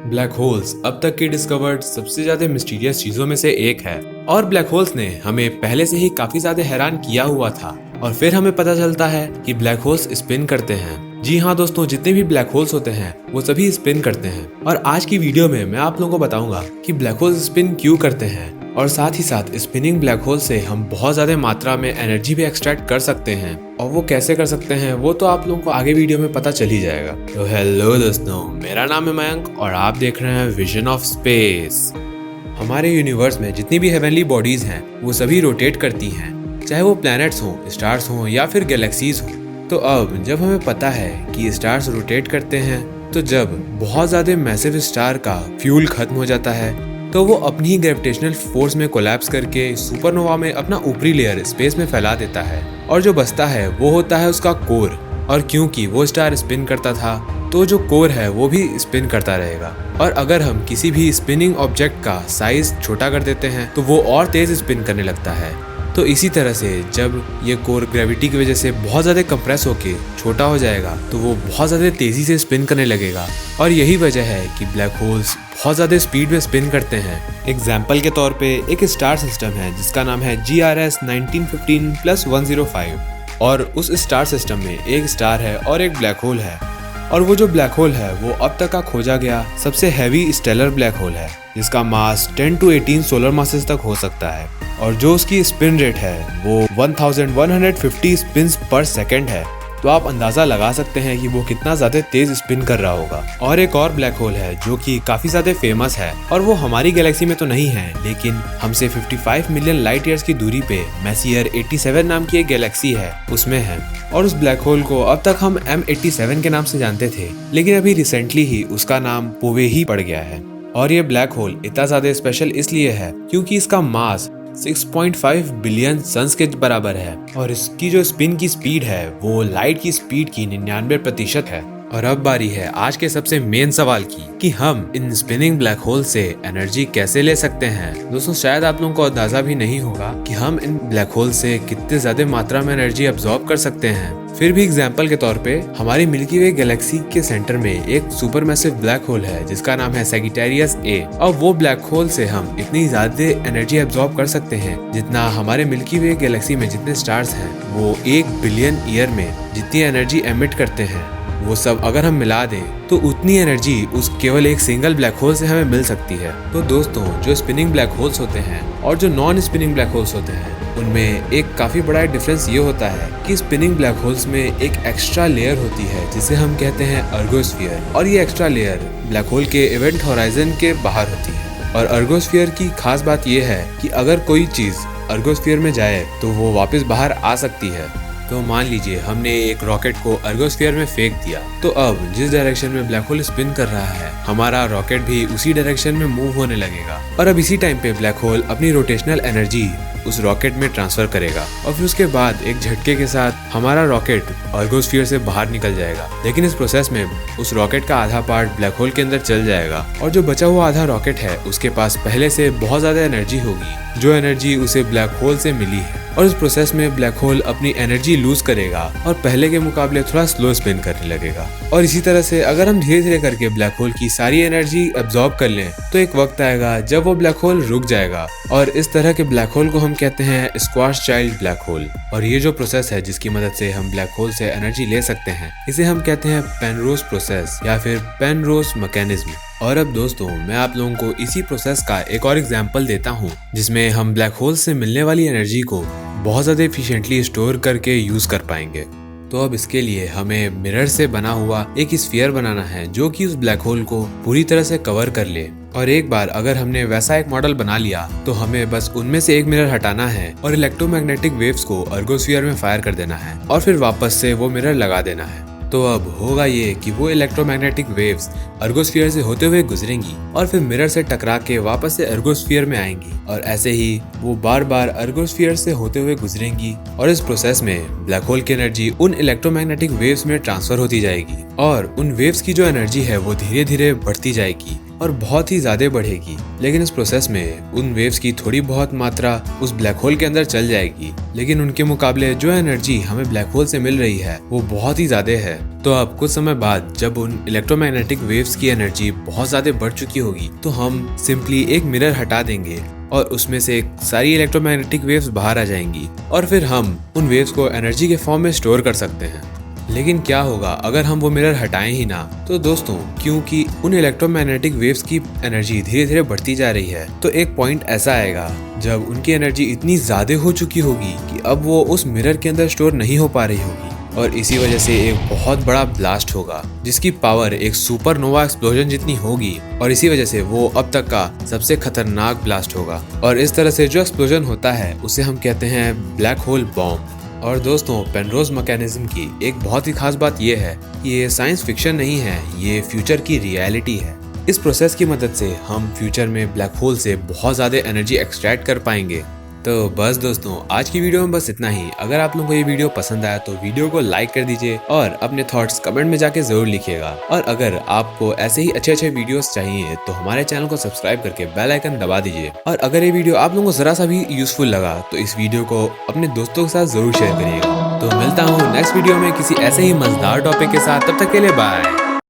Black holes अब तक की डिस्कवर्ड सबसे ज्यादा मिस्टीरियस चीजों में से एक है और ब्लैक होल्स ने हमें पहले से ही काफी ज्यादा हैरान किया हुआ था। और फिर हमें पता चलता है कि ब्लैक होल्स स्पिन करते हैं। जी हाँ दोस्तों, जितने भी ब्लैक होल्स होते हैं वो सभी स्पिन करते हैं। और आज की वीडियो में मैं आप लोगों को बताऊंगा कि ब्लैक होल्स स्पिन क्यों करते हैं और साथ ही साथ स्पिनिंग ब्लैक होल से हम बहुत ज्यादा मात्रा में एनर्जी भी एक्सट्रैक्ट कर सकते हैं। और वो कैसे कर सकते हैं वो तो आप लोगों को आगे वीडियो में पता चल ही जाएगा। तो हेलो दोस्तों, मेरा नाम है मयंक और आप देख रहे हैं विजन ऑफ स्पेस। हमारे यूनिवर्स में जितनी भी हेवनली बॉडीज हैं वो सभी रोटेट करती हैं, चाहे वो प्लैनेट्स हों, स्टार्स हों या फिर गैलेक्सीज हों। तो अब जब हमें पता है कि स्टार्स रोटेट करते हैं, तो जब बहुत ज्यादा मैसिव स्टार का फ्यूल खत्म हो जाता है तो वो अपनी ही ग्रेविटेशनल फोर्स में कोलैप्स करके सुपरनोवा में अपना ऊपरी लेयर स्पेस में फैला देता है और जो बचता है वो होता है उसका कोर। और क्योंकि वो स्टार स्पिन करता था तो जो कोर है वो भी स्पिन करता रहेगा। और अगर हम किसी भी स्पिनिंग ऑब्जेक्ट का साइज छोटा कर देते हैं तो वो और तेज स्पिन करने लगता है। तो इसी तरह से जब ये कोर ग्रेविटी की वजह से बहुत ज़्यादा कंप्रेस होके छोटा हो जाएगा तो वो बहुत ज़्यादा तेज़ी से स्पिन करने लगेगा। और यही वजह है कि ब्लैक होल्स बहुत ज़्यादा स्पीड में स्पिन करते हैं। एग्जाम्पल के तौर पे एक स्टार सिस्टम है जिसका नाम है GRS 1915+105 और उस स्टार सिस्टम में एक स्टार है और एक ब्लैक होल है। और वो जो ब्लैक होल है वो अब तक का खोजा गया सबसे हैवी स्टेलर ब्लैक होल है जिसका मास 10 to 18 सोलर मासेस तक हो सकता है। और जो उसकी स्पिन रेट है वो 1150 स्पिन्स पर सेकंड है। तो आप अंदाजा लगा सकते हैं कि वो कितना ज्यादा तेज स्पिन कर रहा होगा। और एक और ब्लैक होल है जो कि काफी ज्यादा फेमस है और वो हमारी गैलेक्सी में तो नहीं है लेकिन हमसे 55 मिलियन लाइट ईयर्स की दूरी पे मैसियर 87 नाम की एक गैलेक्सी है उसमें है। और उस ब्लैक होल को अब तक हम M87 के नाम से जानते थे लेकिन अभी रिसेंटली ही उसका नाम पोवे ही पड़ गया है। और ये ब्लैक होल इतना ज्यादा स्पेशल इसलिए है क्योंकि इसका मास 6.5 बिलियन सन्स के बराबर है और इसकी जो स्पिन की स्पीड है वो लाइट की स्पीड की 99% है। और अब बारी है आज के सबसे मेन सवाल की कि हम इन स्पिनिंग ब्लैक होल से एनर्जी कैसे ले सकते हैं। दोस्तों, शायद आप लोगों को अंदाजा भी नहीं होगा कि हम इन ब्लैक होल से कितने ज्यादा मात्रा में एनर्जी अब्सॉर्ब कर सकते हैं। फिर भी एग्जाम्पल के तौर पे हमारी मिल्की वे गैलेक्सी के सेंटर में एक सुपर मैसिव ब्लैक होल है जिसका नाम है सैजिटेरियस A। और वो ब्लैक होल से हम इतनी ज्यादा एनर्जी अब्सॉर्ब कर सकते हैं जितना हमारे मिल्की वे गैलेक्सी में जितने स्टार्स हैं वो 1 बिलियन ईयर में जितनी एनर्जी एमिट करते हैं वो सब अगर हम मिला दें तो उतनी एनर्जी उस केवल एक सिंगल ब्लैक होल से हमें मिल सकती है। तो दोस्तों, जो स्पिनिंग ब्लैक होल्स होते हैं और जो नॉन स्पिनिंग ब्लैक होल्स होते हैं उनमें एक काफी बड़ा डिफरेंस ये होता है कि स्पिनिंग ब्लैक होल्स में एक एक्स्ट्रा लेयर होती है जिसे हम कहते हैं अर्गोस्फीयर। और ये एक्स्ट्रा लेयर ब्लैक होल के इवेंट होराइजन के बाहर होती है। और अर्गोस्फीयर की खास बात यह है कि अगर कोई चीज अर्गोस्फीयर में जाए तो वो वापस बाहर आ सकती है। तो मान लीजिए हमने एक रॉकेट को अर्गोस्फीयर में फेंक दिया तो अब जिस डायरेक्शन में ब्लैक होल स्पिन कर रहा है हमारा रॉकेट भी उसी डायरेक्शन में मूव होने लगेगा। और अब इसी टाइम पे ब्लैक होल अपनी रोटेशनल एनर्जी उस रॉकेट में ट्रांसफर करेगा और फिर उसके बाद एक झटके के साथ हमारा रॉकेट अर्गोस्फीयर से बाहर निकल जाएगा। लेकिन इस प्रोसेस में उस रॉकेट का आधा पार्ट ब्लैक होल के अंदर चल जाएगा और जो बचा हुआ आधा रॉकेट है उसके पास पहले से बहुत ज्यादा एनर्जी होगी जो एनर्जी उसे ब्लैक होल से मिली है। और इस प्रोसेस में ब्लैक होल अपनी एनर्जी लूज करेगा और पहले के मुकाबले थोड़ा स्लो स्पिन करने लगेगा। और इसी तरह से अगर हम धीरे धीरे करके ब्लैक होल की सारी एनर्जी अब्सॉर्ब कर लें तो एक वक्त आएगा जब वो ब्लैक होल रुक जाएगा। और इस तरह के ब्लैक होल को हम कहते हैं स्क्वाश चाइल्ड ब्लैक होल। और ये जो प्रोसेस है जिसकी मदद से हम ब्लैक होल से एनर्जी ले सकते हैं इसे हम कहते हैं पेनरोज प्रोसेस या फिर पेनरोज मैकेनिज्म। और अब दोस्तों, मैं आप लोगों को इसी प्रोसेस का एक और एग्जांपल देता हूँ जिसमें हम ब्लैक होल से मिलने वाली एनर्जी को बहुत ज़्यादा एफिशिएंटली स्टोर करके यूज कर पाएंगे। तो अब इसके लिए हमें मिरर से बना हुआ एक स्फीयर बनाना है जो कि उस ब्लैक होल को पूरी तरह से कवर कर ले। और एक बार अगर हमने वैसा एक मॉडल बना लिया तो हमें बस उनमें से एक मिरर हटाना है और इलेक्ट्रोमैग्नेटिक वेव्स को अर्गोस्फीयर में फायर कर देना है और फिर वापस से वो मिरर लगा देना है। तो अब होगा ये कि वो इलेक्ट्रोमैग्नेटिक वेव्स अर्गोस्फीयर से होते हुए गुजरेंगी और फिर मिरर से टकरा के वापस से अर्गोस्फीयर में आएंगी और ऐसे ही वो बार बार अर्गोस्फीयर से होते हुए गुजरेंगी। और इस प्रोसेस में ब्लैक होल की एनर्जी उन इलेक्ट्रोमैग्नेटिक वेव्स में ट्रांसफर होती जाएगी और उन वेव्स की जो एनर्जी है वो धीरे धीरे बढ़ती जाएगी और बहुत ही ज्यादा बढ़ेगी। लेकिन इस प्रोसेस में उन वेव्स की थोड़ी बहुत मात्रा उस ब्लैक होल के अंदर चल जाएगी, लेकिन उनके मुकाबले जो एनर्जी हमें ब्लैक होल से मिल रही है वो बहुत ही ज्यादा है। तो अब कुछ समय बाद जब उन इलेक्ट्रोमैग्नेटिक वेव्स की एनर्जी बहुत ज्यादा बढ़ चुकी होगी तो हम सिंपली एक मिरर हटा देंगे और उसमें से सारी इलेक्ट्रोमैग्नेटिक वेव्स बाहर आ जाएंगी और फिर हम उन वेव्स को एनर्जी के फॉर्म में स्टोर कर सकते हैं। लेकिन क्या होगा अगर हम वो मिरर हटाएं ही ना? तो दोस्तों, क्योंकि उन इलेक्ट्रोमैग्नेटिक वेव्स की एनर्जी धीरे धीरे बढ़ती जा रही है, तो एक पॉइंट ऐसा आएगा जब उनकी एनर्जी इतनी ज्यादा हो चुकी होगी कि अब वो उस मिरर के अंदर स्टोर नहीं हो पा रही होगी और इसी वजह से एक बहुत बड़ा ब्लास्ट होगा जिसकी पावर एक सुपरनोवा एक्सप्लोजन जितनी होगी और इसी वजह से वो अब तक का सबसे खतरनाक ब्लास्ट होगा। और इस तरह से जो एक्सप्लोजन होता है उसे हम कहते हैं ब्लैक होल बॉम्ब। और दोस्तों, पेनरोज मैकेनिज्म की एक बहुत ही खास बात यह है कि ये साइंस फिक्शन नहीं है, ये फ्यूचर की रियलिटी है। इस प्रोसेस की मदद से हम फ्यूचर में ब्लैक होल से बहुत ज़्यादा एनर्जी एक्सट्रैक्ट कर पाएंगे। तो बस दोस्तों, आज की वीडियो में बस इतना ही। अगर आप लोगों को ये वीडियो पसंद आया तो वीडियो को लाइक कर दीजिए और अपने थॉट्स कमेंट में जाके जरूर लिखिएगा। और अगर आपको ऐसे ही अच्छे अच्छे वीडियोस चाहिए तो हमारे चैनल को सब्सक्राइब करके बेल आइकन दबा दीजिए। और अगर ये वीडियो आप लोगों को जरा सा भी यूजफुल लगा तो इस वीडियो को अपने दोस्तों के साथ जरूर शेयर करिएगा। तो मिलता हूँ नेक्स्ट वीडियो में किसी ऐसे ही मजेदार टॉपिक के साथ। तब तक के लिए बाय।